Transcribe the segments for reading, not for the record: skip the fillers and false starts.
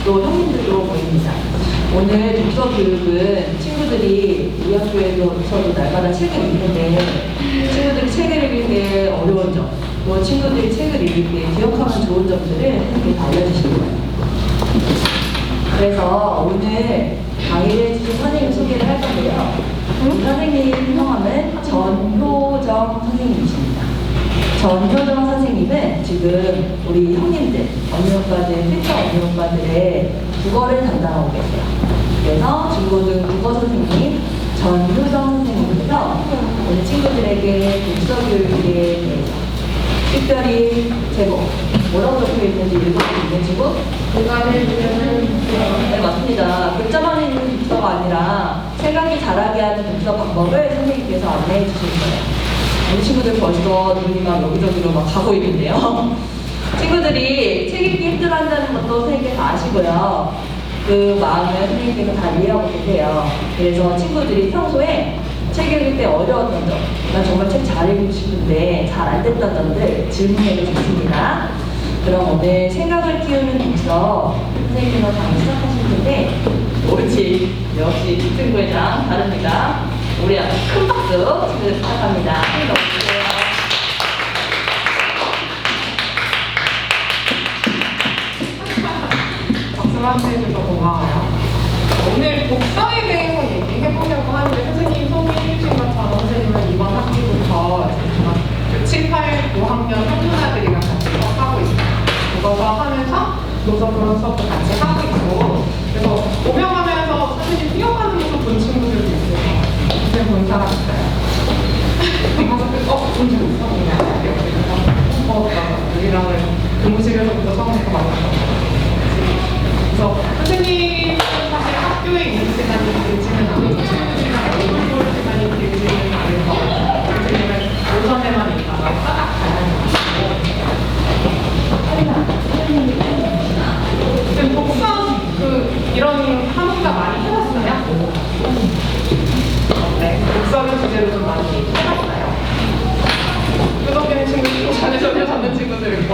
또 형님들도 보입니다. 오늘 독서 교육은 친구들이 우리 학교에서도 날마다 책을 읽는데 친구들이 책을 읽을 때 어려운 점, 또 친구들이 책을 읽을 때 기억하면 좋은 점들을 함께 알려주실 거예요. 그래서 오늘 강의를 해주신 선생님 소개를 할 건데요. 선생님 성함은 전효정 선생님이십니다. 전효정 선생님은 지금 우리 형님들, 언니오빠들, 필터 언니오빠들의 국어를 담당하고 계세요. 그래서 중고등 국어 선생님 전효정 선생님께서 우리 친구들에게 독서 교육에 대해서 특별히 제목, 뭐라고 적혀 있는지 읽어볼 수 있는 친구? 네, 맞습니다. 글자만 있는 독서가 아니라 생각이 자라게 하는 독서 방법을 선생님께서 안내해 주실 거예요. 우리 친구들 벌써 눈이 막 여기저기로 막 가고 있는데요. 친구들이 책 읽기 힘들어한다는 것도 선생님께서 아시고요. 그 마음을 선생님께서 다 이해하고 계세요. 그래서 친구들이 평소에 책 읽을 때 어려웠던 점, 난 정말 책 잘 읽고 싶은데 잘 안 됐던 점들 질문해도 좋습니다. 그럼 오늘 생각을 키우는 독서 선생님과 강의 시작하실 텐데 옳지, 역시 이승부회장 다릅니다. 우리 큰 박수 지금 부탁합니다. 힘 넣어주세요. 박수만 해주셔서 고마워요. 오늘 독서에 대해서 얘기해보려고 하는데 선생님 소개해주신 것처럼 선생님은 이번 학기부터 7, 8, 5학년 학부모들이랑 같이 수업하고 있어요. 그거 하면서 노선 그런 수업도 같이 하고 있고 그래서 오명하면서 선생님 뛰어가는 모습 본 친구들도 있어요. 선생님 본 사람 있어요? 본 적 있어? 우리랑은 교무실에서부터 처음부터 만났던 그래서 선생님 사실 학교에 있는 시간이 길지는 않고 친구들이랑 얼굴 볼 시간이 길지는 않아서 선생님은 노선에만 있다가 따닥 가는 독서 이런 한국사 많이 해봤어요? 네, 독서를 주제로 좀 많이 해봤어요. 끄덕이는 친구들, 전에 잡는 친구들 있고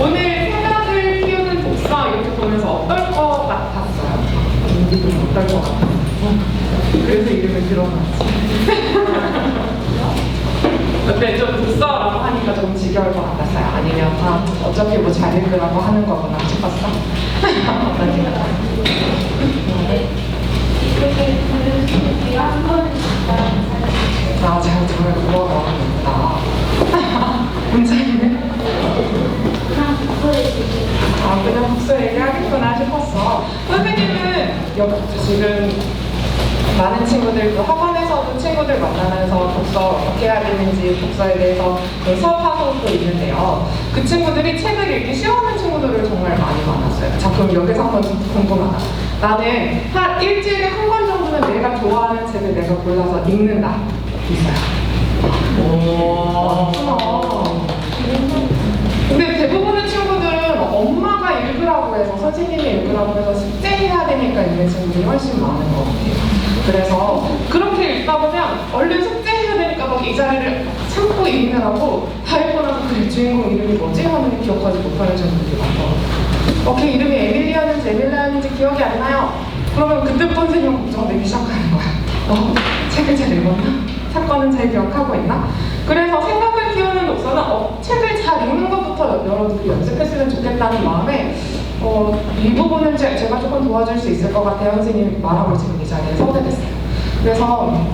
오늘 생각을 키우는 독서 이렇게 보면서 어떨 것 같았어요? 어떨 것 같았어요? 그래서 이름을 들어놨지. 근데 좀 독서라고 하니까 좀 지겨울 것 같았어요? 아니면 다 어차피 뭐 잘 읽으라고 하는 거구나 싶었어? 어떤 생각? 제가 정말 그거 먹었구나. 문자님은? 그냥 독서 얘기하겠구나 싶었어. 선생님은 지금 많은 친구들, 학원에서도 친구들 만나면서 독서 어떻게 해야 되는지 독서에 대해서 수업하고 또 있는데요. 그 친구들이 책을 읽기 싫어하는 친구들을 정말 많이 만났어요. 자, 그럼 여기서 한번 궁금하다. 나는 한 일주일에 한 권 정도는 내가 좋아하는 책을 내가 골라서 읽는다. 있어요. 근데 대부분의 친구들은 엄마가 읽으라고 해서 선생님이 읽으라고 해서 숙제해야 되니까 읽는 친구들이 훨씬 많은 것 같아요. 그래서 그렇게 읽다 보면 얼른 숙제해야 되니까 막 이 자리를 참고 읽느라고 다 읽고 나서 그 주인공 이름이 뭐지? 하는 기억하지 못하는 친구들이 많더라고요. 걔 이름이 에밀리아는지 에밀리아인지 기억이 안 나요. 그러면 그때부터 선생님 걱정되기 시작하는 거야. 책을 잘 읽었나? 사건은 잘 기억하고 있나? 그래서 생각을 키우는 독서는 책을 잘 읽는 것부터 여러분들이 연습했으면 좋겠다는 마음에 이 부분은 제가 조금 도와줄 수 있을 것 같아요. 선생님이 말하고 지금 이 자리에 서게 됐어요. 그래서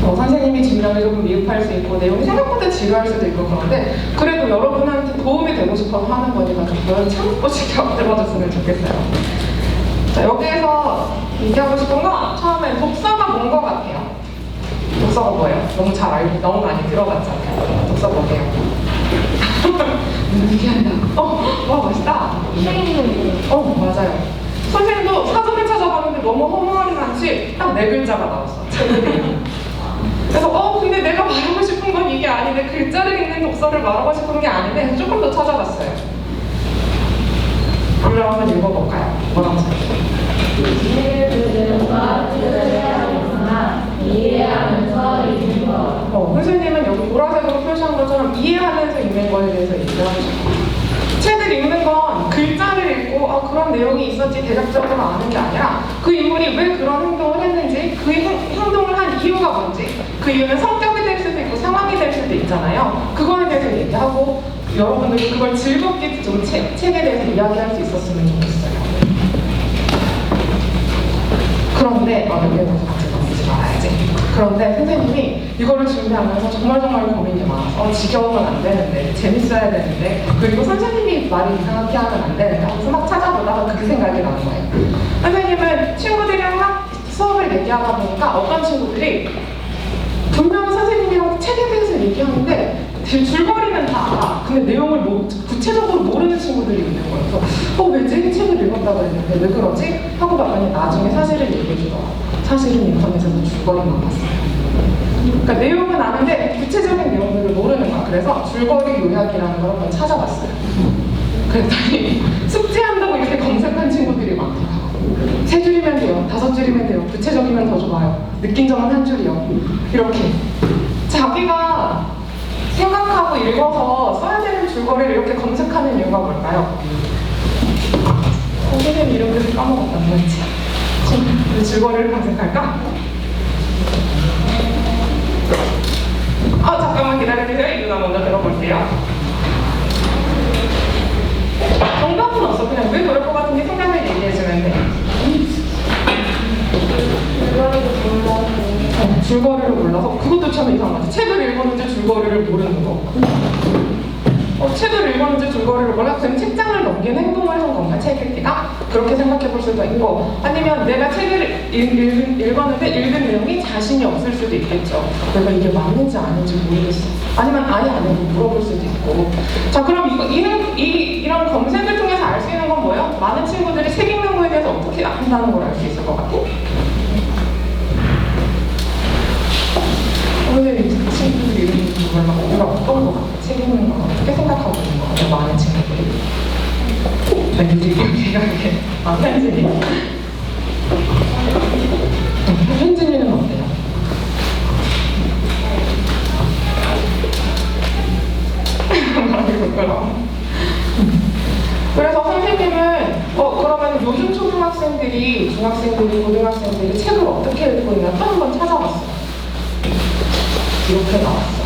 선생님이 진단을 조금 미흡할 수 있고 내용이 생각보다 지루할 수도 있고 그런데 그래도 여러분한테 도움이 되고 싶어서 하는 거니까 좀 참고 들어줬으면 좋겠어요. 자, 여기에서 얘기하고 싶은 건 처음에 독서가 뭔 것 같아요? 독서가 뭐예요? 너무 잘 알고 너무 많이 들어봤잖아요. 독서 뭐예요? 얘기한다. 와 멋있다. 맞아요. 선생님도 사전을 찾아봤는데 너무 허무하게 많지 딱 4글자가 나왔어. 그래서 근데 내가 말하고 싶은 건 이게 아닌데 글자를 읽는 독서를 말하고 싶은 게 아닌데 조금 더 찾아봤어요. 그럼 한번 읽어볼까요? 뭐라고 써있어요? 이해하면서 읽는 것. 선생님은 여기 보라색으로 표시한 것처럼 이해하면서 읽는 거에 대해서 얘기를 하고 싶어요. 책을 읽는 건 글자를 읽고 그런 내용이 있었지 대략적으로 아는 게 아니라 그 인물이 왜 그런 행동을 했는지 그 행동을 한 이유가 뭔지 그 이유는 성격이 될 수도 있고 상황이 될 수도 있잖아요. 그거에 대해서 얘기하고 여러분들이 그걸 즐겁게 좀 책에 대해서 이야기할 수 있었으면 좋겠어요. 그런데 여기에 대해서 같이 넘기지 말아야지. 그런데 선생님이 이거를 준비하면서 정말 고민이 많아서 지겨우면 안 되는데 재밌어야 되는데 그리고 선생님이 말이 이상하게 하면 안 되는데 하면서 막 찾아보다가 그렇게 생각이 나는 거예요. 선생님은 친구들이랑 수업을 얘기하다 보니까 어떤 친구들이 분명히 선생님이랑 책에 대해서 얘기하는데 줄거리는 다 알아. 근데 내용을 구체적으로 모르는 친구들이 있는 거예요. 그래서 왜지? 책을 읽었다고 했는데 왜 그러지? 하고 봤더니 나중에 사실을 얘기해 주더라고요. 사실은 인터넷에서 줄거리만 봤어요. 그러니까 내용은 아는데 구체적인 내용들을 모르는 거야. 그래서 줄거리 요약이라는 걸 한번 찾아봤어요. 그랬더니 숙제한다고 이렇게 검색한 친구들이 많더라고요. 3줄이면 돼요. 5줄이면 돼요. 구체적이면 더 좋아요. 느낀 점은 1줄이요. 이렇게 자기가 생각하고 읽어서 써야 되는 줄거리를 이렇게 검색하는 이유가 뭘까요? 선생님 이름을 까먹었단 말이지. 왜 줄거리를 검색할까? 잠깐만 기다려주세요. 이 누나 먼저 들어볼게요. 정답은 없어. 그냥 왜 그럴 것 같은지 생각을 얘기해주면 돼. 줄거리를 몰라서 그것도 참 이상하지. 책을 읽었는데 줄거리를 모르는 거. 책을 읽었는데 줄거리를 몰라. 그럼 책장을 넘기는 행동을 한 건가? 책 읽기가? 그렇게 생각해 볼 수도 있고 아니면 내가 책을 읽었는데 읽은 내용이 자신이 없을 수도 있겠죠. 내가 이게 맞는지 아닌지 모르겠어. 아니면 아예 안 읽고 물어볼 수도 있고. 자, 그럼 이런 검색을 통해서 알 수 있는 건 뭐예요? 많은 친구들이 책 읽는 거에 대해서 어떻게 한다는 걸 알 수 있을 것 같아? 오늘 친구들이 이런 부분을 막 우리가 어떤 거 같아? 책 읽는 거 어떻게 생각하고 있는 거 같아? 많은 친구들이. 왠지 이렇게 현진이. 현진이는 어때요? 많이 부끄러워. 그래서 선생님은 그러면 요즘 초등학생들이, 중학생들이, 고등학생들이 책을 어떻게 읽고 있나 또 한번 찾아봤어요. 이렇게 나왔어.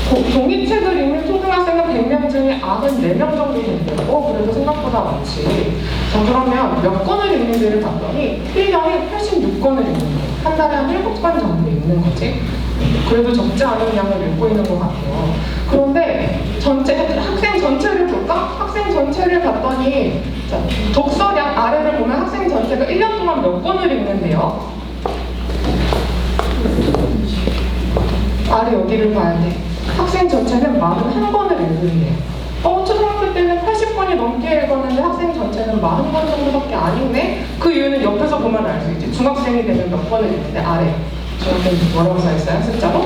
종이책을 읽는 초등학생은 100명 중에 94명 정도 된대요. 그래도 생각보다 많지. 자, 그러면 몇 권을 읽는지를 봤더니 1년에 86권을 읽는 거예요. 한 달에 한 7권 정도 읽는 거지. 그래도 적지 않은 양을 읽고 있는 것 같아요. 그런데 학생 전체를 볼까? 학생 전체를 봤더니 자, 독서량 아래를 보면 학생 전체가 1년 동안 몇 권을 읽는데요. 아래 여기를 봐야 돼. 학생 전체는 41권을 읽는데요. 초등학교 때는 80권이 넘게 읽었는데 학생 전체는 40권 정도밖에 안 읽네? 그 이유는 옆에서 보면 알 수 있지. 중학생이 되면 몇 권을 읽는데 아래. 중학생이 뭐라고 써있어요? 숫자로?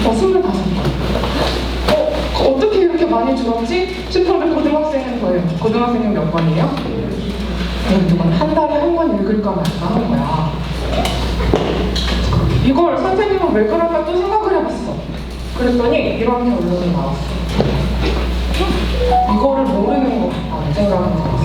25권. 어떻게 이렇게 많이 줄었지? 싶은데 고등학생은 더해요. 고등학생은 몇 권이에요? 이건 한 달에 한 권 읽을까 말까 하는 거야. 이걸 선생님은 왜 그럴까 또 생각을 해봤어. 그랬더니 이런 결론이 나왔어. 이거를 모르는 것 같다는 생각이 들었어.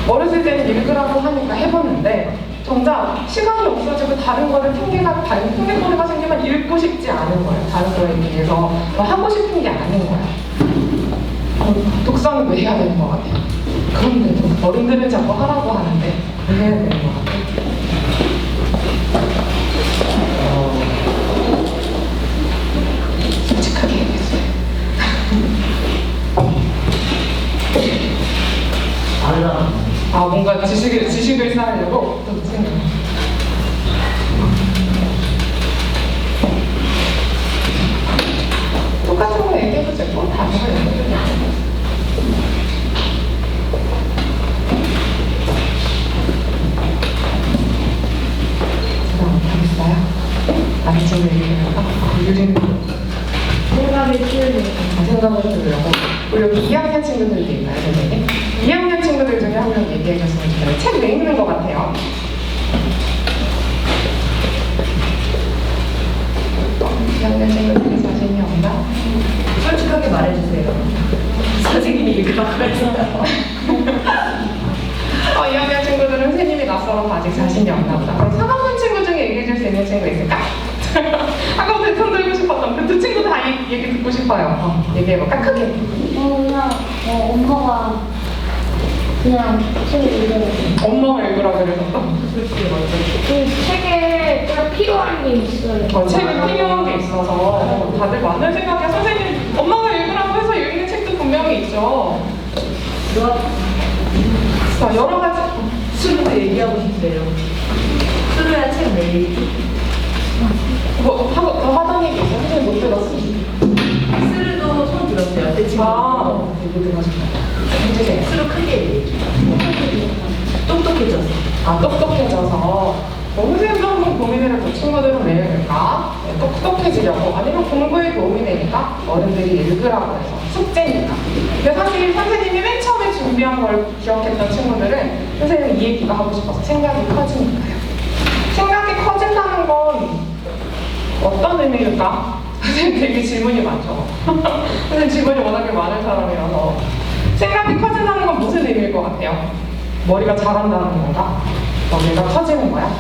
어렸을 때는 읽으라고 하니까 해봤는데 정작 시간이 없어지고 다른 거를 핑계거리가 생기면 읽고 싶지 않은 거예요. 다른 거에 비해서 하고 싶은 게 아닌 거야. 독서는 왜 해야 되는 것 같아요? 그런데도 어른들은 자꾸 하라고 하는데 왜 해야 되는 것 같아요? 솔직하게 얘기했어요. 뭔가 지식을 쌓으려고 또 생각해요. 똑같은 거 얘기해도 되고 다른 거 얘기해도 되고. 제가 못하겠어요? 많이 좀 얘기해볼까? 유리는 생각을 들으려고 우리 여기 2학년 친구들도 있나요, 선생님? 2학년 친구들 중에 한 명 얘기해 줬으면 좋겠어요. 책 왜 읽는 것 같아요? 학년 친구들이 자신이 없나? 솔직하게 말해주세요. 선생님이 읽으라고 했어요. 선생님이 낯설어서 아직 자신이 없나 보다. 그럼 상관없는 친구 중에 얘기해줄 수 있는 친구 있을까? 아까부터 손 들고 싶었던 그 두 친구 다 얘기 듣고 싶어요. 얘기해볼까? 크게. 그냥 엄마가 그냥 책을 읽어요. 엄마가 읽으라고 그래서 그 책에 좀 필요한 게 있어요. 책이 필요한 게 있어서 다들 많은 생각에 선생님 엄마가 읽으라고 해서 읽는 책도 분명히 있죠. 자, 여러 가지 수루도 얘기하고 싶대요. 수루야 책 내일. 더 하던 얘기 있어요? 선생님 못 들었어. 수루도 손 들었어요. 내 친구. 못 들어가셨나요? 해주세요. 수루 크게 얘기해. 똑똑해졌어. 똑똑해져서 선생님도 한번 고민을 해볼 친구들은 왜 읽을까? 똑똑해지려고 아니면 공부에 도움이 되니까 어른들이 읽으라고 해서 숙제니까. 근데 사실 선생님이 맨 처음에 준비한 걸 기억했던 친구들은 선생님 이 얘기가 하고 싶어서 생각이 커지니까요. 생각이 커진다는 건 어떤 의미일까? 선생님 되게 질문이 많죠. 선생님 질문이 워낙에 많은 사람이라서 생각이 커진다는 건 무슨 의미일 것 같아요? 머리가 자란다는 건가? 머리가 커지는 거야?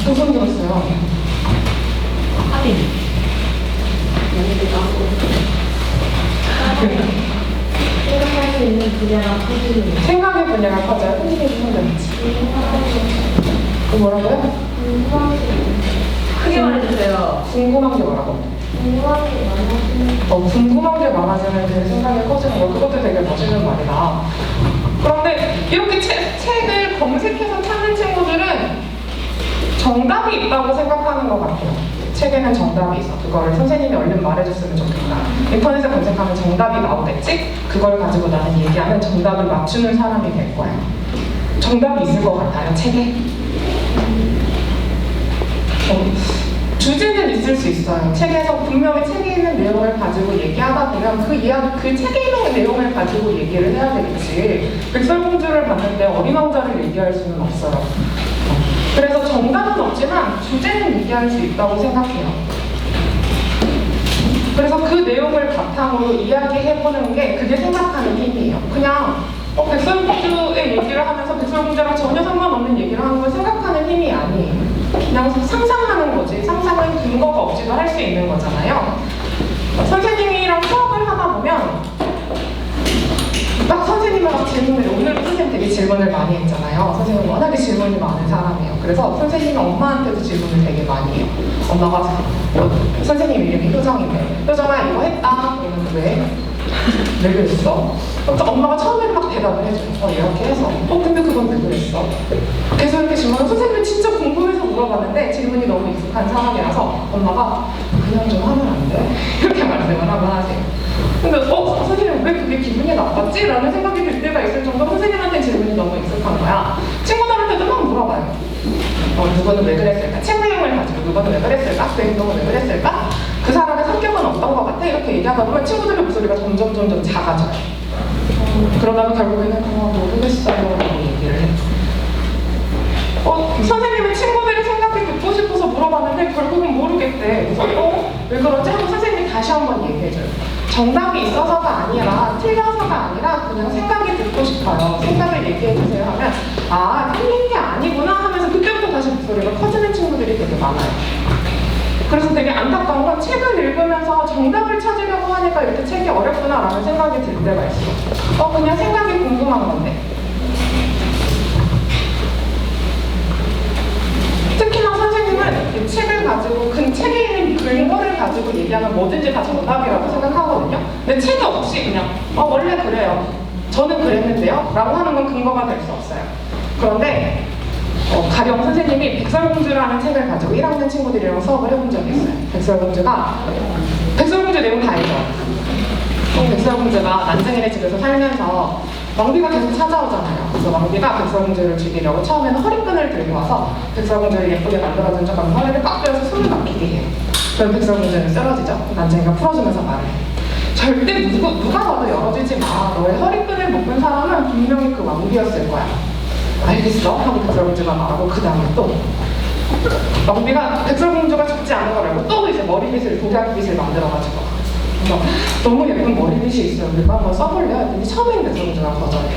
두분 들었어요. 할인. 생각할 수 있는 분야가 커지는 거. 생각의 분야가 커져요. 선생님이 손들었지. 그 뭐라고요? 크게 말해주세요. 궁금한 게 뭐라고? 궁금한 게 많아지는 궁금한 게 많아지는 게 생각이 커지는 거. 그것도 되게 멋있는 말이다. 그런데 이렇게 책을 검색해서 찾는 친구들은 정답이 있다고 생각하는 것 같아요. 책에는 정답이 있어. 그거를 선생님이 얼른 말해줬으면 좋겠다. 인터넷에 검색하면 정답이 나오겠지? 그걸 가지고 나는 얘기하면 정답을 맞추는 사람이 될 거야. 정답이 있을 것 같아요, 책에? 주제는 있을 수 있어요. 책에서 분명히 책에 있는 내용을 가지고 얘기하다 보면 그 책에 있는 내용을 가지고 얘기를 해야 되겠지. 백설공주를 봤는데 어린 왕자를 얘기할 수는 없어요. 그래서 정답은 없지만 주제는 얘기할 수 있다고 생각해요. 그래서 그 내용을 바탕으로 이야기해보는 게 그게 생각하는 힘이에요. 그냥 백설공주의 얘기를 하면서 백설공주랑 전혀 상관없는 얘기를 하는 건 생각하는 힘이 아니에요. 그냥 상상하는 거지. 상상은 근거가 없이도 할 수 있는 거잖아요. 선생님이랑 수업을 하다 보면 막 선생님이랑 질문을 오늘도 선생님 되게 질문을 많이 했잖아요. 선생님은 워낙에 질문이 많은 사람이에요. 그래서 선생님이 엄마한테도 질문을 되게 많이 해요. 엄마가 선생님 이름이 효정인데 효정아 이거 했다? 그러면 왜? 왜 그랬어? 그러니까 엄마가 처음에는 막 대답을 해줘요. 이렇게 해서 근데 그건 왜 그랬어? 계속 이렇게 질문을 선생님이 진짜 궁금해서 물어봤는데 질문이 너무 익숙한 사람이라서 엄마가 그냥 좀 하면 안 돼? 이렇게 말씀을 하고 하세요. 근데 선생님 왜 그게 기분이 나빴지? 라는 생각이 들 때가 있을 정도로 선생님한테 질문이 너무 익숙한 거야. 친구들한테도 막 물어봐요. 누구는 왜 그랬을까? 책 내용을 가지고 누구는 왜 그랬을까? 그 행동은 왜 그랬을까? 그 사람의 성격은 어떤 것 같아? 이렇게 얘기하다 보면 친구들의 목소리가 점점 작아져요. 그러다가 결국에는 모르겠어요 라고 얘기를 해요. 선생님은 친구들의 생각을 듣고 싶어서 물어봤는데 결국은 모르겠대. 그래서 왜 그러지? 하고 선생님이 다시 한번 얘기해줘요. 정답이 있어서가 아니라 틀려서가 아니라 그냥 생각이 듣고 싶어요. 생각을 얘기해주세요 하면 틀린 게 아니구나 하면서 그때부터 다시 목소리가 커지는 친구들이 되게 많아요. 그래서 되게 안타까운 건 책을 읽으면서 정답을 찾으려고 하니까 이렇게 책이 어렵구나라는 생각이 들 때가 있어. 그냥 생각이 궁금한 건데. 특히나 선생님은 이 책을 가지고 그 책에 있는 근거를 가지고 얘기하면 뭐든지 다 정답이라고 생각하거든요. 근데 책이 없이 그냥 원래 그래요. 저는 그랬는데요. 라고 하는 건 근거가 될 수 없어요. 그런데 가령 선생님이 백설공주라는 책을 가지고 1학년 친구들이랑 수업을 해본 적이 있어요. 백설공주 내용 다 알죠? 백설공주가 난쟁이네 집에서 살면서 왕비가 계속 찾아오잖아요. 그래서 왕비가 백설공주를 죽이려고 처음에는 허리끈을 들고 와서 백설공주를 예쁘게 만들어준 척하면서 허리를 꽉 뼈서 숨을 막히게 해요. 그럼 백설공주는 쓰러지죠. 난쟁이가 풀어주면서 말을 해요. 절대 누가 봐도 열어주지 마. 너의 허리끈을 묶은 사람은 분명히 그 왕비였을 거야. 알겠어? 하고 백설공주가 말하고 그 다음에 또 왕비가 백설공주가 죽지 않은 걸 알고 또 이제 머리빗을 독약빗을 만들어가지고 그래서 너무 예쁜 머리빗이 있어요. 이거 한번 써볼래요? 했더니 처음에는 백설공주가 거절해.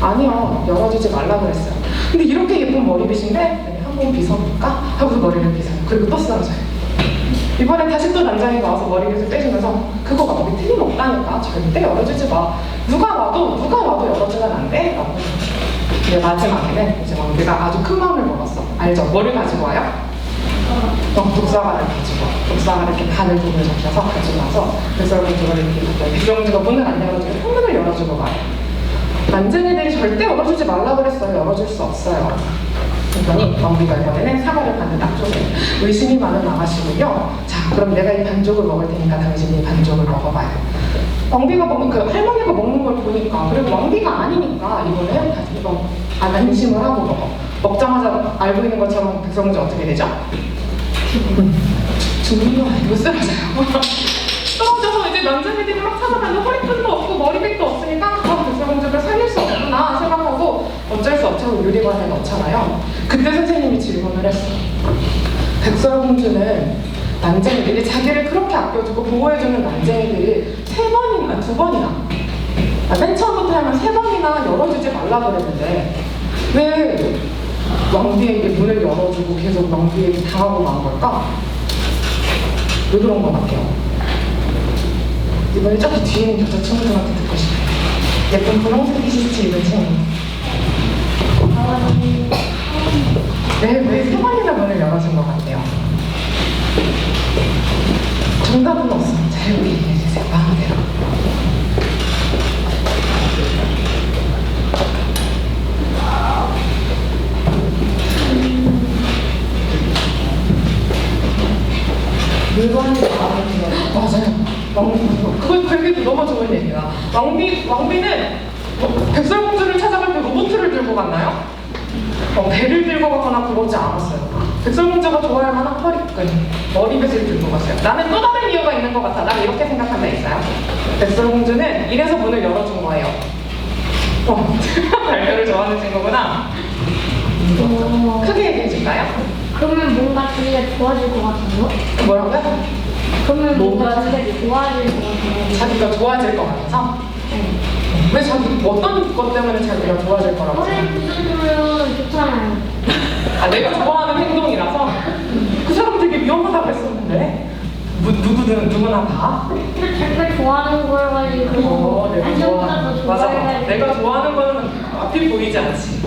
아니요, 열어주지 말라 그랬어요. 근데 이렇게 예쁜 머리빗인데 한번 빗어볼까? 하고서 머리를 빗어요. 그리고 또 쓰러져요. 이번엔 다시 또 난장이가 와서 머리빗을 빼주면서 그거 마음이 틀림없다니까 절대 열어주지 마. 누가 와도 열어주면 안 돼? 라고. 근데 마지막에는 이제 왕비가 아주 큰 마음을 먹었어. 알죠? 뭐를 가지고 와요? 독사과를 가지고 와. 독사과를 이렇게 반을 부분을 잡혀서 가지고 와서 백설공주가 이렇게 백설공주가 문을 안 열어주고 통문을 열어주고 가요. 난쟁이들이 절대 열어주지 말라 그랬어요. 열어줄 수 없어요. 그랬더니 왕비가 이번에는 사과를 반을 딱 줘요. 의심이 많은 아가씨군요. 자, 그럼 내가 이 반쪽을 먹을 테니까 당신이 반쪽을 먹어봐요. 왕비가 먹는 그 할머니가 먹는 걸 보니까 그리고 왕비가 아니니까 이번엔 다시 안심을 하고 먹어. 먹자마자 알고 있는 것처럼 백설공주 어떻게 되죠? 죽으면 이거 쓰러져요. 떨어져서 이제 남자애들이 막 찾아가는데 허리끈도 없고 머리빗도 없으니까 백설공주를 살릴 수 없구나 생각하고 어쩔 수 없죠. 유리관에 넣잖아요. 그때 선생님이 질문을 했어. 백설공주는 난쟁이들이 자기를 그렇게 아껴주고 보호해주는 난쟁이들이 3번이나 2번이나 맨 처음부터 하면 3번이나 열어주지 말라 그랬는데 왜 왕비에게 문을 열어주고 계속 왕비에게 당하고 만 걸까? 왜 그런 것 같아요? 이번에 저기 뒤에 있는 여자친구들한테 듣고 싶어요. 예쁜 분홍색 티셔츠 입은 친구. 왜 3번이나 문을 열어준 것 같아요? 정답은 없으면 자유롭게 얘기해주세요. 마음대로. 물건이 마음에 들어요. 맞아요. 그거 되게 너무 좋은 얘기야. 왕비는 백설공주를 찾아갈 때 로봇을 들고 갔나요? 배를 들고 가거나 그러지 않았어요. 백설공주가 좋아할 만한 허리끈, 머리빗을 들고 갔어요. 나는 또 다른 이유가 있는 것 같아. 난 이렇게 생각한 데 있어요. 백설공주는 이래서 문을 열어준 거예요. 발표를 좋아하는 친구구나. 크게 얘기해 줄까요? 그러면 뭔가 자기가 좋아질 것 같아요? 뭐라고요? 그러면 뭔가 뭐가 자기가 좋아질 것 같아요? 자기가 좋아질 것 같아서? 왜 어떤 것 때문에 자기가 좋아질 거라고 허리 생각해요? 부서지면 좋잖아요. 내가 좋아하는 행동이라서 그 사람 되게 위험하다고 했었는데 누구나 다? 근데 자기가 좋아하는 걸 가지고 안전보다 더 맞아. 좋아해가지고 내가 좋아하는 거는 앞이 보이지 않지.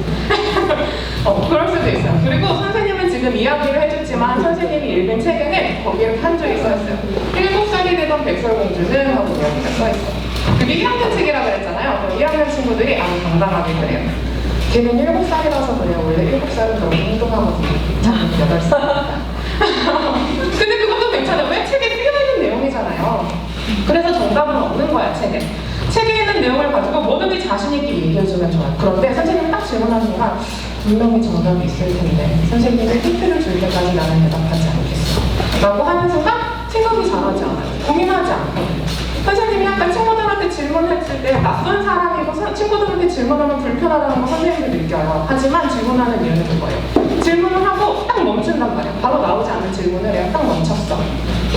그럴 수도 있어요. 그리고 선생님은 지금 이야기를 해줬지만 선생님이 읽은 책에는 거기에 한 줄이 써있어요. 7살이 되던 백설공주는 하고 이야기가 써있어요. 그게 1학년 책이라 그랬잖아요. 그럼 1학년 친구들이 아주 당당하게 그래요. 걔는 7살이라서 그래요. 원래 7살은 너무 행동하거든요. 저는 8살입니다. 근데 그것도 괜찮아요. 왜 책에 쓰여있는 내용이잖아요. 그래서 정답은 없는 거야, 책에. 책에 있는 내용을 가지고 뭐든지 자신있게 얘기해주면 좋아요. 그런데 선생님이 딱 질문하는 순간 분명히 정답이 있을 텐데 선생님이 힌트를 줄 때까지 나는 대답하지 않겠어. 라고 하는 순간 생각이 잘하지 않아요. 고민하지 않거든요. 선생님이 아까 친구들한테 질문했을 때 낯선 사람이고 친구들한테 질문하면 불편하다는 거 선생님도 느껴요. 하지만 질문하는 이유는 그거예요. 질문을 하고 딱 멈춘단 말이에요. 바로 나오지 않는 질문을 내가 딱 멈췄어.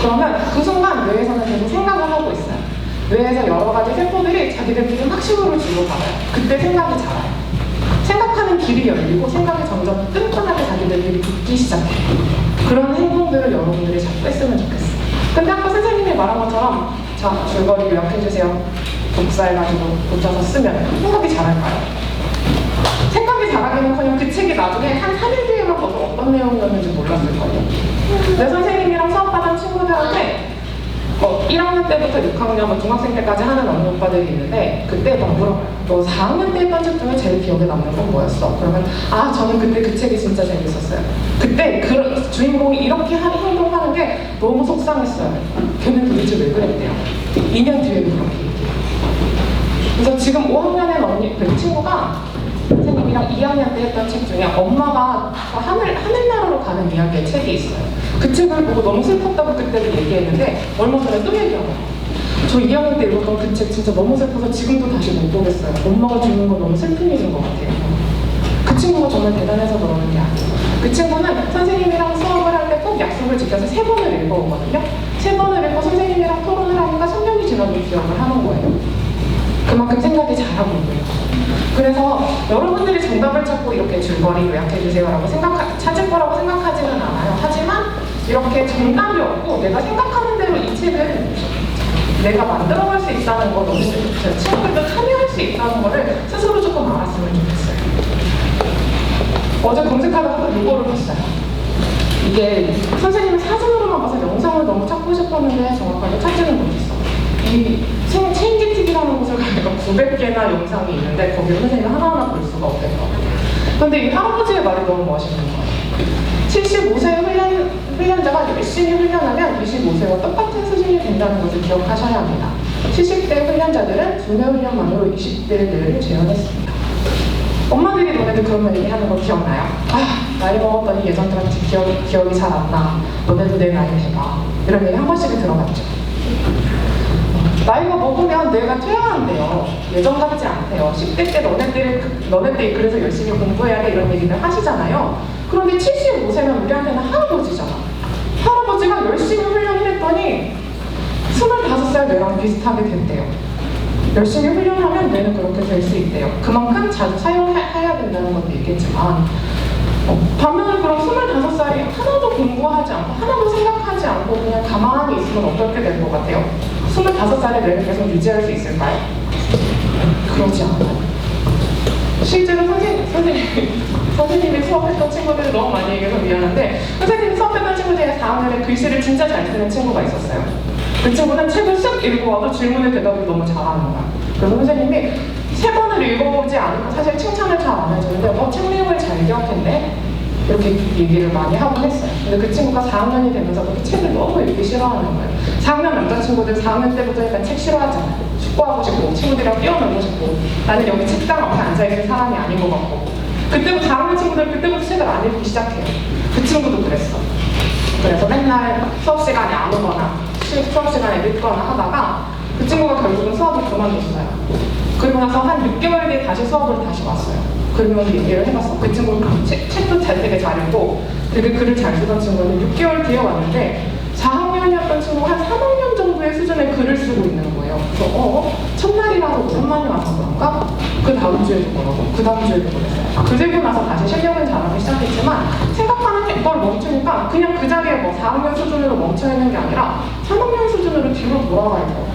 그러면 그 순간 뇌에서는 계속 생각을 하고 있어요. 뇌에서 여러 가지 세포들이 자기들끼리 확신호를 주고받아요. 그때 생각이 자라요. 생각하는 길이 열리고 생각이 점점 끈끈하게 자기들끼리 붙기 시작해요. 그런 행동들을 여러분들이 자꾸 했으면 좋겠어요. 근데 아까 선생님이 말한 것처럼 자, 줄거리 요약해주세요. 독사해가지고 붙여서 쓰면 생각이 잘할까요? 생각이 잘하기는커녕 그 책이 나중에 한 3일 뒤에만 봐도 어떤 내용이었는지 몰랐을 거예요. 내 선생님이랑 수업하던 친구들한테 1학년 때부터 6학년, 중학생 때까지 하는 언니 오빠들이 있는데 그때 막 물어봐요. 너 4학년 때 했던 책 중에 제일 기억에 남는 건 뭐였어? 그러면 저는 그때 그 책이 진짜 재밌었어요. 그때 그 주인공이 이렇게 행동하는 게 너무 속상했어요. 걔는 도대체 왜 그랬대요? 2년 뒤에도 그렇게 얘기해요. 그래서 지금 5학년의 언니, 그 친구가 선생님이랑 2학년 때 했던 책 중에 엄마가 하늘나라로 가는 이야기의 책이 있어요. 그 책을 보고 너무 슬펐다고 그때도 얘기했는데 얼마 전에 또 얘기하더라고요. 저 2학년 때 읽었던 그 책 진짜 너무 슬퍼서 지금도 다시 못 보겠어요. 엄마가 죽는 거 너무 슬픈 일인 것 같아요. 그 친구가 정말 대단해서 그러는 게 아니에요. 그 친구는 선생님이랑 수업을 할 때 꼭 약속을 지켜서 3번을 읽어오거든요. 3번을 읽고 선생님이랑 토론을 하니까 3년이 지나서 기억을 하는 거예요. 그만큼 생각이 잘하고 있고요. 그래서 여러분들이 정답을 찾고 이렇게 줄거리 요약해주세요라고 찾을 거라고 생각하지는 않아요. 하지만 이렇게 정답이 없고 내가 생각하는 대로 이 책을 내가 만들어갈 수 있다는 거, 친구들도 참여할 수 있다는 거를 스스로 조금 알았으면 좋겠어요. 어제 검색하다가 이거를 봤어요. 이게 선생님이 사진으로만 봐서 영상을 너무 찾고 싶었는데 정확하게 찾지는 못했어. 이 체인지TV라는 곳을 가니까 900개나 영상이 있는데 거기를 선생님이 하나하나 볼 수가 없대요. 그런데 이 할아버지의 말이 너무 멋있는 거예요. 75세 훈련자가 열심히 훈련하면 25세와 똑같은 수준이 된다는 것을 기억하셔야 합니다. 70대 훈련자들은 두뇌 훈련만으로 20대를 재현했습니다. 엄마들이 너네들 그런 얘기 하는 거 기억나요? 아, 나이 먹었더니 예전처럼 기억이 잘 안 나. 너네도 내 나이 해봐. 이런 얘기 한 번씩은 들어봤죠. 나이가 먹으면 뇌가 퇴화한대요. 예전 같지 않대요. 10대 때 너네들이 그래서 열심히 공부해야 돼 이런 얘기를 하시잖아요. 그런데 75세면 우리한테는 할아버지잖아. 할아버지가 열심히 훈련을 했더니 25살 뇌랑 비슷하게 된대요. 열심히 훈련하면 뇌는 그렇게 될 수 있대요. 그만큼 자주 사용해야 된다는 것도 있겠지만 반면에 그럼 25살이 하나도 공부하지 않고 하나도 생각하지 않고 그냥 가만히 있으면 어떻게 될 것 같아요? 25살의 뇌를 계속 유지할 수 있을까요? 그러지 않아요. 실제로 선생님이 수업했던 친구들이 너무 많이 얘기해서 미안한데 선생님이 수업했던 친구 중에 4학년에 글씨를 진짜 잘 쓰는 친구가 있었어요. 그 친구는 책을 쓱 읽고 와도 질문에 대답을 너무 잘하는 거야. 그래서 선생님이 3번을 읽어보지 않으면 사실 칭찬을 잘 안 해주는데 책 내용을 잘 기억했네? 이렇게 얘기를 많이 하곤 했어요. 근데 그 친구가 4학년이 되면서부터 책을 너무 읽기 싫어하는 거예요. 4학년 남자친구들 4학년 때부터 약간 책 싫어하잖아요. 축구하고 싶고 친구들이랑 뛰어놀고 싶고 나는 여기 책상 앞에 앉아있는 사람이 아닌 것 같고 그때부터 4학년 친구들 그때부터 책을 안 읽기 시작해요. 그 친구도 그랬어. 그래서 맨날 수업 시간에 안 오거나 수업 시간에 늦거나 하다가 그 친구가 결국은 수업을 그만뒀어요. 그리고 나서 한 6개월 뒤에 다시 수업을 다시 왔어요. 그러면서 얘기를 해봤어. 그 친구는 책도 되게 잘 읽고 되게 글을 잘 쓰던 친구는 6개월 뒤에 왔는데 4학년이었던 친구가 한 3학년 정도의 수준의 글을 쓰고 있는 거예요. 그래서 첫날이라서 오랜만에 와서 그런가? 그 다음 주에도 그러고 그 다음 주에도 그랬어요. 그리고 나서 다시 실력은 잘하기 시작했지만 생각하는 걸 멈추니까 그냥 그 자리에 뭐 4학년 수준으로 멈춰있는 게 아니라 3학년 수준으로 뒤로 돌아가 있고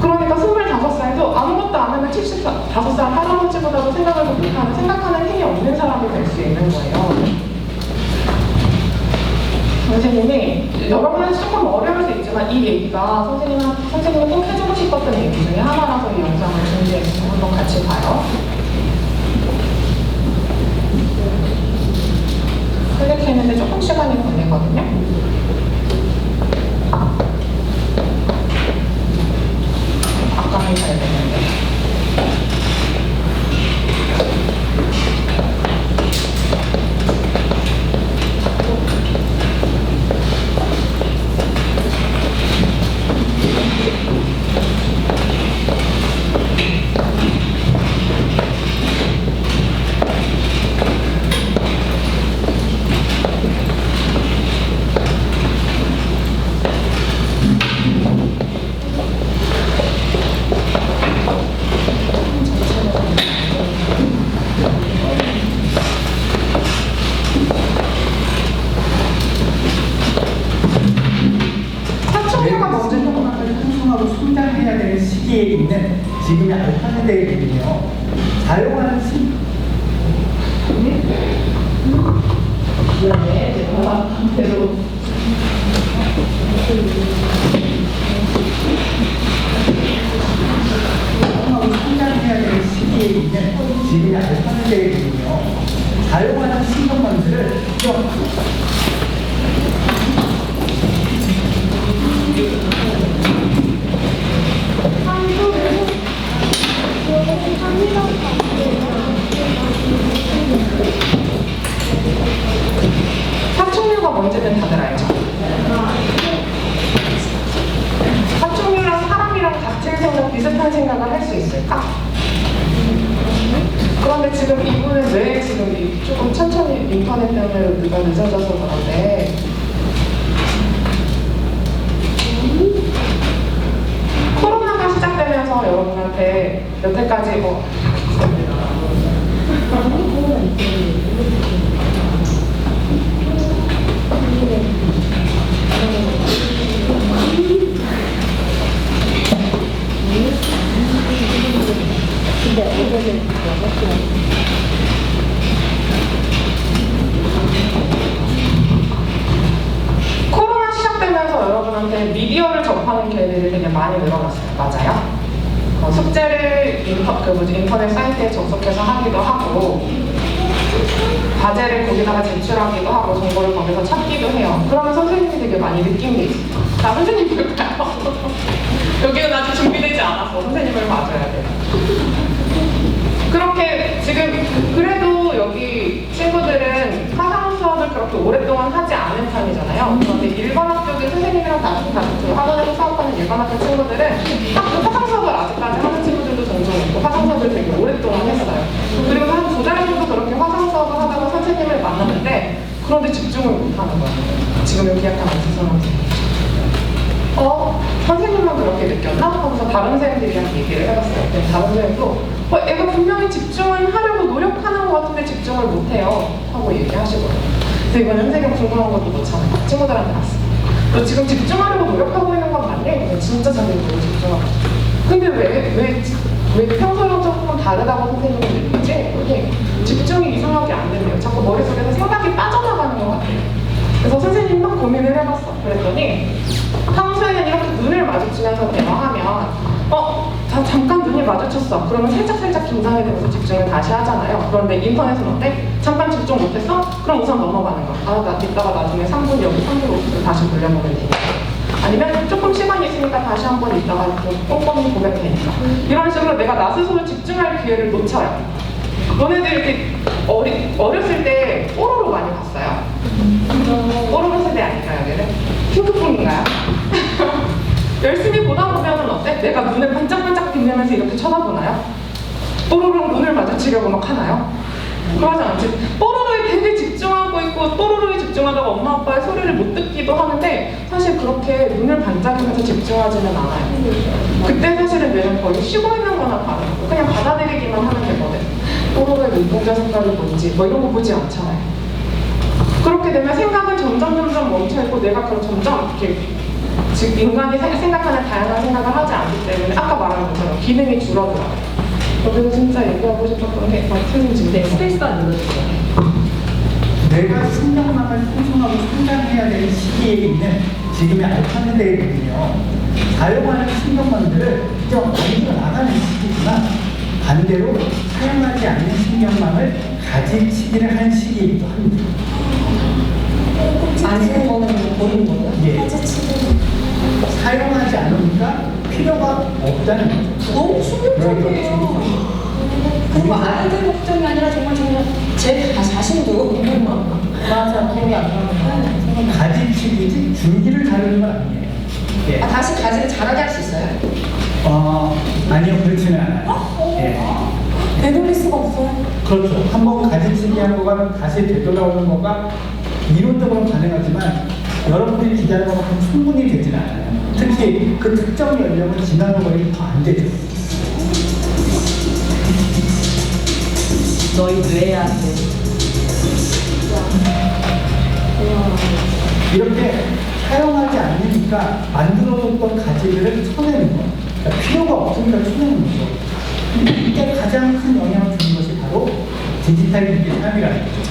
그러니까 25살도 아무것도 안 하면 75살 할아버지보다도 생각하는 힘이 없는 사람이 될 수 있는 거예요. 선생님이 여러분은 조금 어려울 수 있지만 이 얘기가 선생님이 꼭 해주고 싶었던 얘기 중에 하나라서 이 영상을 준비했어요. 한번 같이 봐요. 클릭했는데 조금 시간이 걸리거든요. 아까는 잘 됐는데. 성장해야 되는 시기에 있는 지금의 알파는데에 있군요. 사용하는 미안해, 제가 반대로 성장해야 되는 시기에 있는 지금의 알파는데에 있군요. 사용하는 신경망들을 사촉류가 뭔지는 다들 알죠? 사촉류랑 사람이랑 같은 생각, 비슷한 생각을 할 수 있을까? 그런데 지금 이분은 왜 지금 조금 천천히 인터넷 때문에 누가 늦어져서 그런데 여태까지 코로나 시작되면서 여러분한테 미디어를 접하는 계획이 되게 많이 늘어났어요. 맞아요? 숙제를 인터넷 사이트에 접속해서 하기도 하고 과제를 거기다가 제출하기도 하고 정보를 거기서 찾기도 해요. 그러면 선생님이 되게 많이 느낀 게 있어요. 나 선생님 볼까요? 여기는 아직 준비되지 않았어. 선생님을 봐줘야 돼. 그렇게 지금 그래도 여기 친구들은 화상 수업을 그렇게 오랫동안 하지 않은 편이잖아요. 그런데 일반학교들 선생님이랑 같은 학원에서 수업하는 일반학교 친구들은 화상 수업을 아직까지 하는 친구들도 종종 있고 화상 수업을 되게 오랫동안 했어요. 그리고 한 2달 정도 그렇게 화상 수업을 하다가 선생님을 만났는데 그런데 집중을 못하는 거예요. 지금 여기 약간 어수선한지. 선생님만 그렇게 느꼈나? 하면서 다른 선생님들이랑 얘기를 해봤어요. 다른 선생님도 애가 분명히 집중을 하려고 노력하는 것 같은데 집중을 못해요 하고 얘기하시거든요. 그래서 이번에 선생님 궁금한 것도 놓잖아요. 친구들한테 갔어. 너 지금 집중하려고 노력하고 있는 건 맞니? 진짜 자기는 너무 집중하고 근데 왜 평소랑 조금 다르다고 선생님은 느끼지? 이렇게 집중이 이상하게 안 된대요. 자꾸 머릿속에서 생각이 빠져나가는 것 같아요. 그래서 선생님 막 고민을 해봤어. 그랬더니 평소에는 이렇게 눈을 마주치면서 대화하면 잠깐 눈이 마주쳤어. 그러면 살짝 긴장이 되면서 집중을 다시 하잖아요. 그런데 인터넷은 어때? 잠깐 집중 못했어? 그럼 우선 넘어가는 거야. 나 이따가 나중에 3분 여기 3분 5분 다시 돌려보면 되니까. 아니면 조금 시간이 있으니까 다시 한번 이따가 좀 꼼꼼히 보면 되니까. 이런 식으로 내가 나 스스로 집중할 기회를 놓쳐요. 너네들 이렇게 어렸을 때 뽀로로 많이 봤어요? 뽀로로 세대 아닐까요, 여기는? 핑크퐁인가요? 열심히 보다 보면은 어때? 내가 눈을 반짝반짝 빛내면서 이렇게 쳐다보나요? 뽀로로랑 눈을 마주치려고 막 하나요? 그러지 않지. 뽀로로에 되게 집중하고 있고 뽀로로에 집중하다가 엄마 아빠의 소리를 못 듣기도 하는데 사실 그렇게 눈을 반짝이면서 집중하지는 않아요. 그때 사실은 뇌는 거의 쉬고 있는 거나 다르고 그냥 받아들이기만 하면 되거든. 뽀로로의 눈동자 색깔이 뭔지 이런 거 보지 않잖아요. 그렇게 되면 생각은 점점 멈춰있고 내가 그럼 점점 이렇게 즉 인간이 생각하는 다양한 생각을 하지 않기 때문에 아까 말한 것처럼 기능이 줄어들어요. 여기서 진짜 얘기하고 싶었던 게 틀린지 스페이스바 눌러주세요. 내가 신경망을 형성하고 성장해야 되는 시기에 있는 지금의 알파 세대이거든요. 사용하는 신경망들을 이제 많이 나가는 시기지만 반대로 사용하지 않는 신경망을 가지치기를 한 시기이기도 합니다. 안 쓰는 거는 보는 거예요? 예. 사용하지 않으니까 필요가 없다는 거죠. 너무 충격적이에요. 그리고 아이들 걱정이 아니라 정말 제 자신도 맞아, 기억이 안 나는 가지치기지 줄기를 자르는 건 아니에요. 예. 다시 가지를 자라게 할 수 있어요? 아니요, 그렇지는 않아요. 예. 되돌릴 수가 없어요. 그렇죠. 한번 가지치기 한 거가 다시 되돌아오는 거가 이론적으로는 가능하지만 여러분들이 기대하는 것만큼 충분히 되지는 않아요. 특히 그 특정 연령을 지나는 거에 더 안 되죠. 너희 뇌한테 이렇게 사용하지 않으니까 만들어뒀던 가지들을 쳐내는 거. 그러니까 필요가 없으니까 쳐내는 거죠. 이때 가장 큰 영향을 주는 것이 바로 디지털 기기 사용이라는 거죠.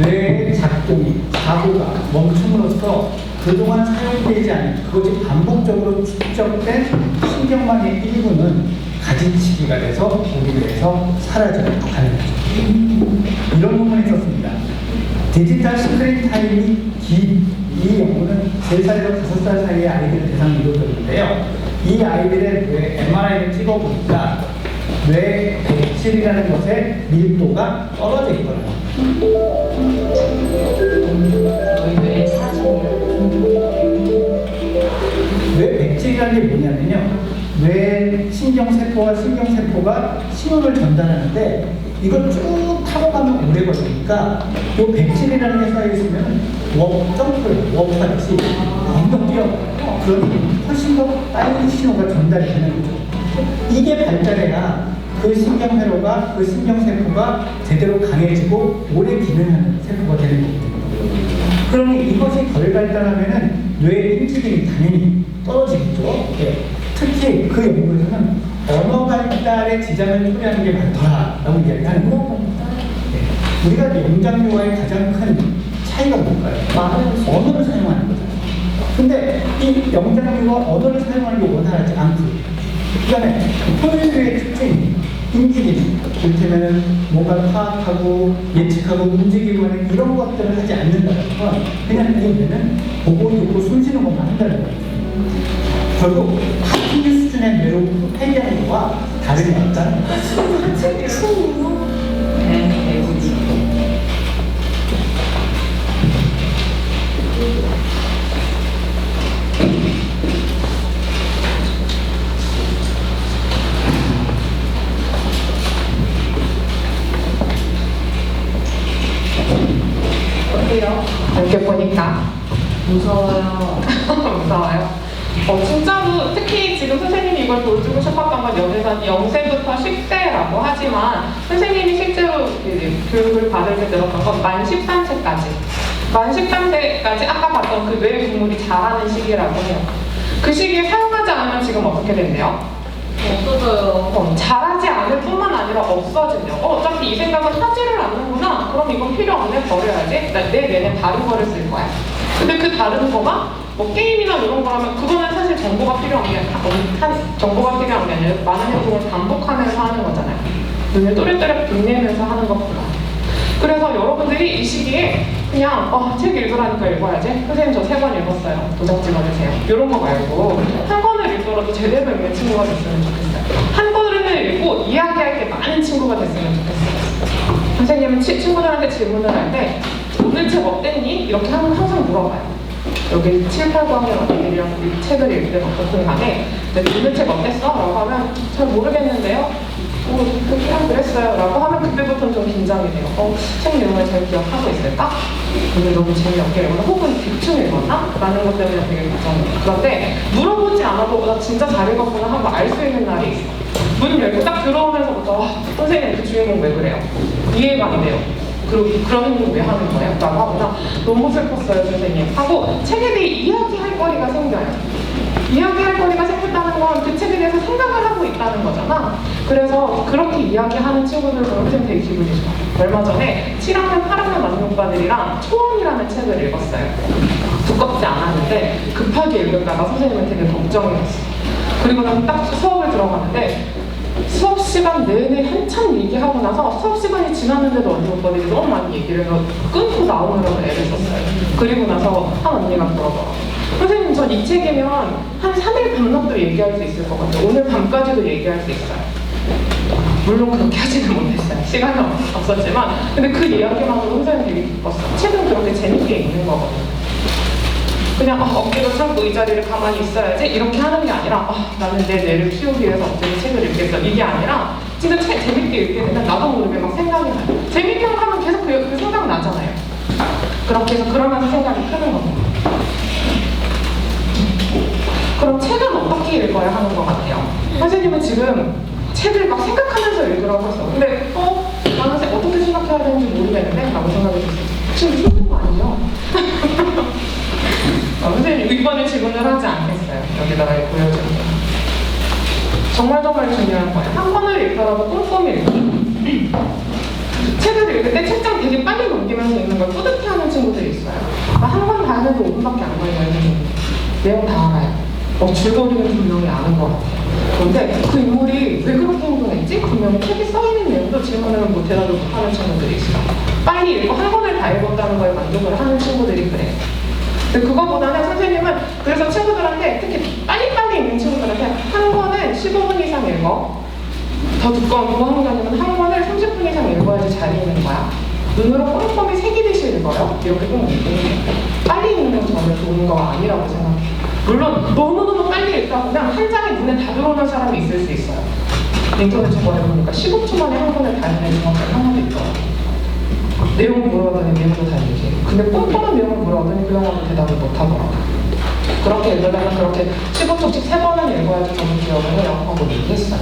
뇌의 작동이, 사고가 멈춤으로써 그동안 사용되지 않은 그것이 반복적으로 축적된 신경망의 일부는 가지치기가 돼서 우리 뇌에서 사라져가는 거죠. 이런 부분이 있었습니다. 디지털 스크린 타임이 이 연구는 3살에서 5살 사이의 아이들을 대상으로 이루어졌는데요. 이 아이들의 뇌 MRI를 찍어보니까 뇌 백질이라는 것의 밀도가 떨어져 있더라고요. 너희 뇌의 사진이야. 뇌 백질이라는 게 뭐냐면요. 뇌 신경세포와 신경세포가 신호를 전달하는데 이걸 쭉 타고 가면 오래 걸리니까 이 백질이라는 게 쌓여있으면 워프같이 엄청 뛰어. 그러니 훨씬 더 빨리 신호가 전달이 되는 거죠. 이게 발달해야 그 신경회로가 그 신경세포가 제대로 강해지고 오래 기능하는 세포가 되는 거거든요. 그러니 이것이 덜 발달하면은 뇌의 인지능이 당연히 떨어지겠죠. 네. 특히 그 연구에서는 언어 발달에 지장을 초래하는 게 많더라라고 이야기하는 거예요. 네. 우리가 영장류와의 가장 큰 차이가 뭘까요? 언어를 사용하는 거잖아요. 근데 이 영장류가 언어를 사용하는 게 원활하지 않고, 그 다음에 포유류의 특징이 인지기능, 이를테면 뭔가를 파악하고 예측하고 움직이고 하는 이런 것들을 하지 않는다는 건 그냥 이 뇌는 보고 듣고 숨쉬는 것만 한다는 거예요. 결국 같은 수준의 뇌로 회귀하는 것과 다름이 없다는 거예요. 어때요? 이렇게 보니까 무서워요. 무서워요. 진짜로 특히 지금 선생님이 이걸 보여주고 싶었던 건 여기서 0세부터 10세라고 하지만 선생님이 실제로 교육을 받을 때 들었던 건 만 13세까지. 만 13세까지 아까 봤던 그 뇌 구물이 자라는 시기라고 해요. 그 시기에 사용하지 않으면 지금 어떻게 된대요? 없어져요. 자라지 않을 뿐만 아니라 없어진대요. 어차피 이 생각은 하지를 않는구나. 그럼 이건 필요 없네, 버려야지. 내 뇌는 다른 거를 쓸 거야. 근데 그 다른 거가 뭐 게임이나 이런 거라면 그거는 사실 정보가 필요한 게 아니라 많은 행동을 반복하면서 하는 거잖아요. 눈을 또렷또렷 빛내면서 하는 것보다. 그래서 여러분들이 이 시기에 그냥 책 읽으라니까 읽어야지. 선생님 저 3권 읽었어요. 도장 찍어주세요. 이런 거 말고 한 권을 읽더라도 제대로 읽는 친구가 됐으면 좋겠어요. 한 권을 읽고 이야기할 게 많은 친구가 됐으면 좋겠어요. 선생님은 친구들한테 질문을 할 때 오늘 책 어땠니? 이렇게 항상 물어봐요. 여기 7, 8학년 언니들이랑 이 책을 읽을 때 어떻든 간에 오늘 책 어땠어? 라고 하면 잘 모르겠는데요? 그냥 그랬어요 라고 하면 그때부터는 좀 긴장이 돼요. 책 내용을 잘 기억하고 있을까? 오늘 너무 재미없게 읽었나? 혹은 대충 읽었나? 라는 것 때문에 되게 긴장해요. 그런데 물어보지 않아도 나 진짜 잘 읽었구나 하고 알 수 있는 날이 있어. 문 열고 딱 들어오면서부터 선생님 그 주인공 왜 그래요? 이해가 안 돼요. 그런 행동 왜 하는 거예요? 라고 하거나 너무 슬펐어요 선생님 하고 책에 대해 이야기할 거리가 생겨요. 이야기할 거리가 생겼다는 건 그 책에 대해서 생각을 하고 있다는 거잖아. 그래서 그렇게 이야기하는 친구들 보면 되게 기분이 좋아요. 얼마 전에 7학년, 8학년 남녀 오빠들이랑 초원이라는 책을 읽었어요. 두껍지 않았는데 급하게 읽을까봐 선생님은 되게 걱정이었어요. 그리고 나서 딱 수업을 들어갔는데 수업 시간 내내 한참 얘기하고 나서 수업 시간이 지났는데도 언니 오빠들이 너무 많이 얘기를 해서 끊고 나오느라고 애를 썼어요. 그리고 나서 한 언니가 그러더라고요. 선생님 전 이 책이면 한 3일 밤낮도 얘기할 수 있을 것 같아요. 오늘 밤까지도 얘기할 수 있어요. 물론 그렇게 하지는 못했어요. 시간이 없었지만 근데 그 이야기만으로 선생님 되게 기뻤어요. 책은 그렇게 재밌게 읽는 거거든요. 그냥 어깨도 참고 이 자리를 가만히 있어야지 이렇게 하는 게 아니라 나는 내 뇌를 키우기 위해서 어떻게 책을 읽겠어 이게 아니라 진짜 책 재밌게 읽게 되면 나도 모르게 막 생각이 나요. 재밌게 하면 계속 그 생각 나잖아요. 그렇게 해서 그러면서 생각이 크는 겁니다. 그럼 책은 어떻게 읽어야 하는 것 같아요? 선생님은 지금 책을 막 생각하면서 읽으라고 했어. 근데 나는 어떻게 생각해야 되는지 모르겠는데? 라고 생각이 들었어요. 지금 무슨 거 아니죠? 선생님 이번에 질문을 하지 않겠어요. 여기다가 보여주는 거. 정말 중요한 거예요. 한 권을 읽더라도 꼼꼼히 읽기. 책을 읽을 때 책장 되게 빨리 넘기면서 읽는 걸 뿌듯해하는 친구들이 있어요. 한 권 다 하는데 5분밖에 안 걸려요. 내용 다 알아요. 줄거리는 분명히 아는 것 같아요. 그런데 그 인물이 왜 그렇게 행동했지? 분명히 책에 써있는 내용도 질문을 못 대답을 못하는 친구들이 있어요. 빨리 읽고 한 권을 다 읽었다는 거에 만족을 하는 친구들이 그래요. 근데 그거보다는 선생님은 그래서 친구들한테 특히 빨리빨리 읽는 친구들한테 한 권을 15분 이상 읽어. 더 두꺼운 고학년이면 한 권을 30분 이상 읽어야지 잘 읽는 거야. 눈으로 꼼꼼히 새기듯이 읽어요. 이렇게 꼭 읽는 빨리 읽는 저는 좋은 거 아니라고 생각해요. 물론 너무너무 빨리 읽다 보면 한 장에 눈에 다 들어오는 사람이 있을 수 있어요. 인터넷 저번에 보니까 15초 만에 한 권을 다 읽는 중학생 하나도 있더라고요. 내용을 물어보더니 내용도 다 얘기해요. 근데 꼼꼼한 내용을 물어보더니 그 영화도 대답을 못 하더라고요. 그렇게 읽으려면 그렇게 15쪽씩 3번은 읽어야지 저는 기억을 해요 하고 얘기했어요.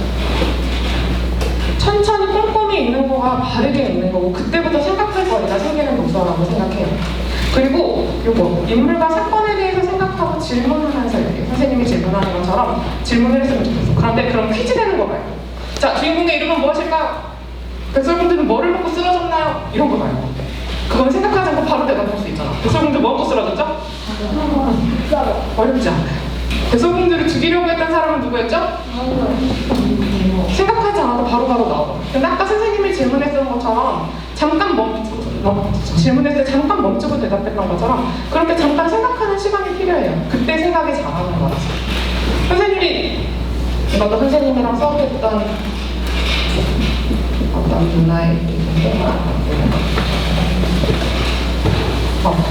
천천히 꼼꼼히 읽는 거가 바르게 읽는 거고 그때부터 생각할 거리가 생기는 독서라고 생각해요. 그리고 요거 인물과 사건에 대해서 생각하고 질문하면서 읽게요. 선생님이 질문하는 것처럼 질문을 했으면 좋겠어. 그런데 그럼 퀴즈 되는 거 봐요. 자, 주인공의 이름은 무엇일까요? 백설공주는 뭐를 먹고 쓰러졌나요? 이런 거 봐요. 그건 생각하지 않고 바로 대답할 수 있잖아. 백설공주 뭐 먹고 쓰러졌죠? 어렵지 않아요. 백설공주를 죽이려고 했던 사람은 누구였죠? 생각하지 않아도 바로바로 나오고. 근데 아까 선생님이 질문했던 것처럼 잠깐 질문했을 때 잠깐 멈추고 대답했던 것처럼 그렇게 잠깐 생각하는 시간이 필요해요. 그때 생각이 잘하는 거라서. 선생님이 이것도 선생님이랑 수업했던 어떤 누나의 얘기인데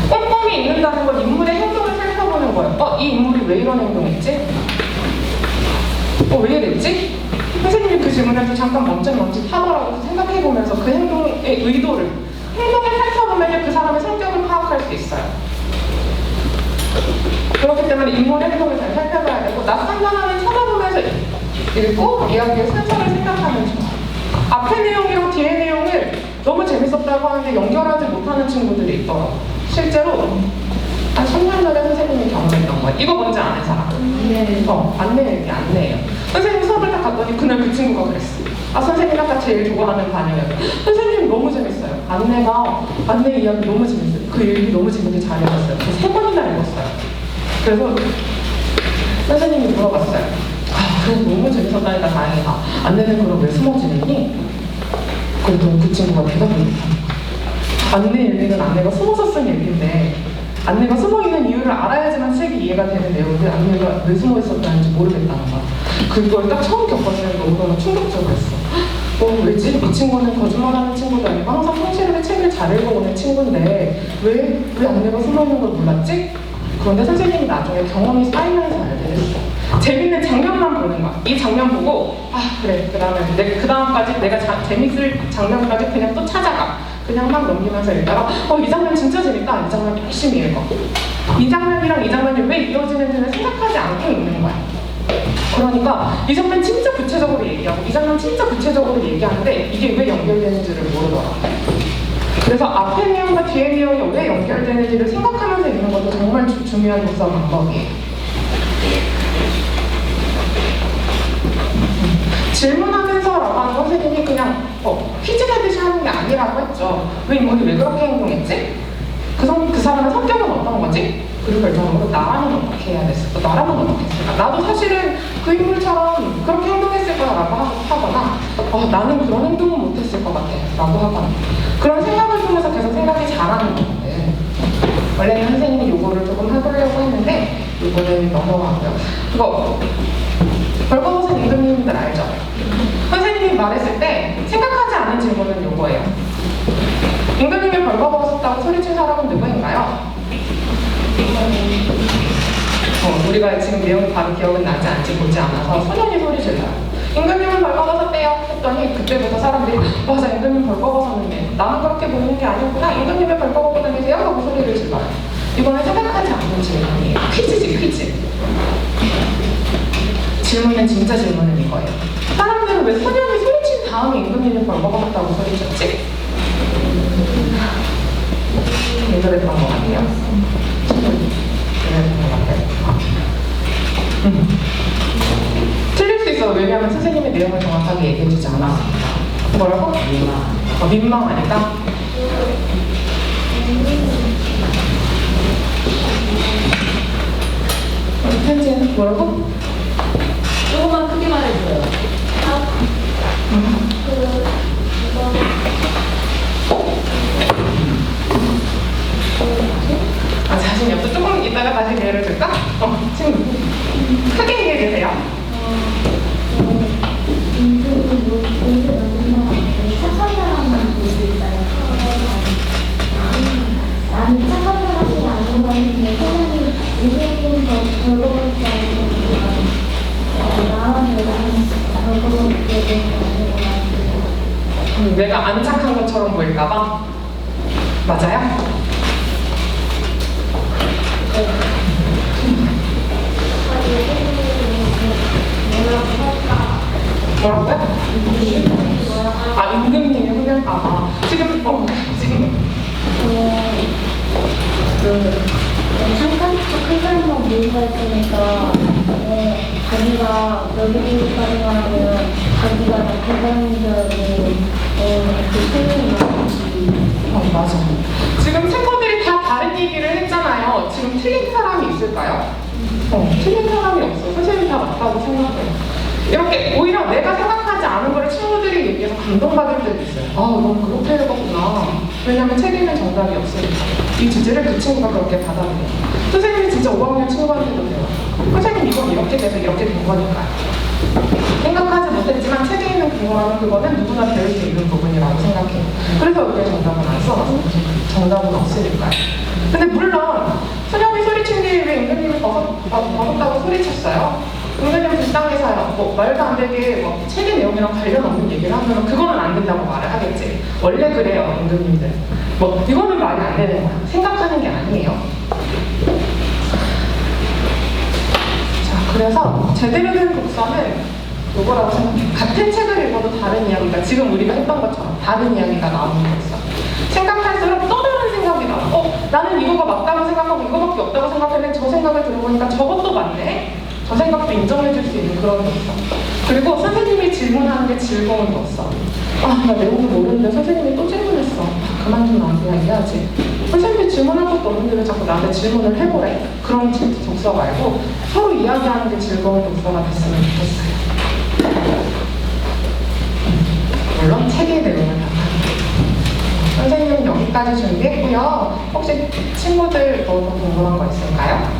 꼼꼼히 읽는다는 건 인물의 행동을 살펴보는 거예요. 이 인물이 왜 이런 행동했지? 왜 이랬지? 선생님이 그 질문을 또 잠깐 멈칫 하더라도 생각해보면서 그 행동의 의도를 행동을 살펴보면 그 사람의 성격을 파악할 수 있어요. 그렇기 때문에 인물의 행동을 잘 살펴봐야 되고 낯선 단어는 찾아보면서 읽고 이야기의 순서를 생각하면 좋아요. 앞의 내용이랑 뒤의 내용을 너무 재밌었다고 하는데 연결하지 못하는 친구들이 있더라고요. 실제로 한 3년 전에 선생님이 경험했던 거예요. 이거 뭔지 아는 사람? 안내예요. 선생님 수업을 딱 갔더니 그날 그 친구가 그랬어. 선생님 아까 제일 좋아하는 반영이에요. 선생님 너무 재밌어요. 안내 이야기 너무 재밌어요. 그 얘기 너무 재밌게 잘 읽었어요. 저 3번이나 읽었어요. 그래서 선생님이 물어봤어요. 그래 너무 재밌었다니까 다행이다. 안내는 그럼 왜 숨어 지냈니? 그랬더니 그 친구가 대답을 못하는 거야. 안내 일기는 안내가 숨어서 쓴 일기인데 안내가 숨어있는 이유를 알아야지만 책이 이해가 되는 내용인데 안내가 왜 숨어 있었다는지 모르겠다는 거야. 그걸 딱 처음 겪었을 때 너무너무 충격적이었어. 왜지? 이 친구는 거짓말하는 친구도 아니고 항상 성실하게 책을 잘 읽어오는 친구인데 왜 안내가 숨어있는 걸 몰랐지? 그런데 선생님이 나중에 경험이 쌓이면서 알게 됐어. 재밌는 장면만 보는 거야. 이 장면 보고 그래 그 다음까지 내가 재밌을 장면까지 그냥 또 찾아가. 그냥 막 넘기면서 읽다가 이 장면 진짜 재밌다. 이 장면 열심히 읽어. 이 장면이랑 이 장면이 왜 이어지는지는 생각하지 않고 읽는 거야. 그러니까 이 장면 진짜 구체적으로 얘기하고 이 장면 진짜 구체적으로 얘기하는데 이게 왜 연결되는지를 모르더라. 그래서 앞의 내용과 뒤의 내용이 왜 연결되는지를 생각하면서 읽는 것도 정말 중요한 독서 방법이에요. 질문하면서라고 하는 선생님이 그냥 퀴즈 내듯이 하는 게 아니라고 했죠. 왜 인물이 왜 그렇게 행동했지? 그 사람의 성격은 어떤 거지? 그리고 결정적으로 나라면 어떻게 해야 됐을까? 나라면 어떻게 했을까? 나도 사실은 그 인물처럼 그렇게 행동했을 거라고 하거나 나는 그런 행동은 못했을 것 같아 라고 하거나 그런 생각을 통해서 계속 생각이 자라는 건데 원래는 선생님이 요거를 조금 해보려고 했는데 요거는 넘어가고요. 그거 벌거벗은 임금님들 알죠? 선생님이 말했을 때 생각하지 않은 질문은 요거예요. 임금님이 벌거벗었다고 소리친 사람은 누구인가요? 우리가 지금 내용이 바로 기억은 나지 않지 보지 않아서 소년이 소리 질러요. 임금님은 벌거벗었대요 했더니 그때부터 사람들이 맞아 임금님 벌거벗었는데 나는 그렇게 보이는 게 아니었구나. 임금님이 벌거벗고 다니세요? 하고 소리를 질러요. 이거는 생각하지 않는 질문이에요. 퀴즈지 퀴즈. 질문은 진짜 질문은 이거예요. 사람들은 왜 소년이 소리친 다음에 임금님이 벌거벗었다고 소리쳤지? 왜 그랬던 것 같아요? 틀릴 수 있어. 왜냐하면 선생님의 내용을 정확하게 얘기해주지 않아. 뭐라고? 민망하니까? 편지는 뭐라고? 조금만 크게 말해줘요. 자신이 없어. 조금 이따가 다시 기회를 줄까? 친구. 크게 얘기해주세요. 착한 사람만 볼 수 있어요. 나는 착한 사람이 아닌 건데 사람이 이제는 더 벌거벗다고 나만 내가 안 착한 것처럼 보일까봐? 맞아요? 뭐라고요? 아, 임금님이 흡연가가 지금 지금 착한 사람만 모이가 있으니까 자기가 여기를 사용하면 자기가 나쁜 사람인 줄 알고 그 소문이 나지. 맞아. 지금 친구들이 다 다른 얘기를 했잖아요. 지금 틀린 사람이 있을까요? 틀린 사람이 없어. 선생님이 다 맞다고 생각해요. 이렇게 오히려 내가 생각하지 않은 거를 친구들이 얘기해서 감동받을 때도 있어요. 아, 넌 그렇게 읽었구나. 왜냐면 책에는 정답이 없으니까. 이 주제를 그 친구가 그렇게 받아들여요. 선생님이 진짜 5학년 친구한테도 돼요. 선생님 이건 이렇게 돼서 이렇게 된 거니까요. 생각하지 못했지만 책에 있는 근거라면 그거는 누구나 배울 수 있는 부분이라고 생각해요. 그래서 여기에 정답은 안 써놨어요. 정답은 없으니까요. 근데 물론 소녀이 소리친 뒤에 왜 임금님이 벗었다고 소리쳤어요? 임금님은 불쌍해서요. 뭐 말도 안 되게 뭐 책의 내용이랑 관련 없는 얘기를 하면 그거는 안 된다고 말을 하겠지. 원래 그래요, 임금님들. 뭐 이거는 말이 안 되는 거야. 생각하는 게 아니에요. 자, 그래서 제대로 된 독서는 요거라고 생각해요. 같은 책을 읽어도 다른 이야기가 지금 우리가 했던 것처럼 다른 이야기가 나오는 거있어. 생각할수록 또 다른 생각이 나와. 나는 이거가 맞다고 생각하고 이거밖에 없다고 생각했는데 저 생각을 들어보니까 저것도 맞네. 저 생각도 인정해줄 수 있는 그런 독서. 그리고 선생님이 질문하는 게 즐거운 독서. 아, 나 내용도 모르는데 선생님이 또 질문했어. 그만 좀 나한테 이야기하지. 선생님이 질문할 것도 없는데 왜 자꾸 나한테 질문을 해보래? 그런 독서 말고 서로 이야기하는 게 즐거운 독서가 됐으면 좋겠어요. 물론 책의 내용을 바탕으로. 선생님은 여기까지 준비했고요. 혹시 친구들 더 궁금한 거 있을까요?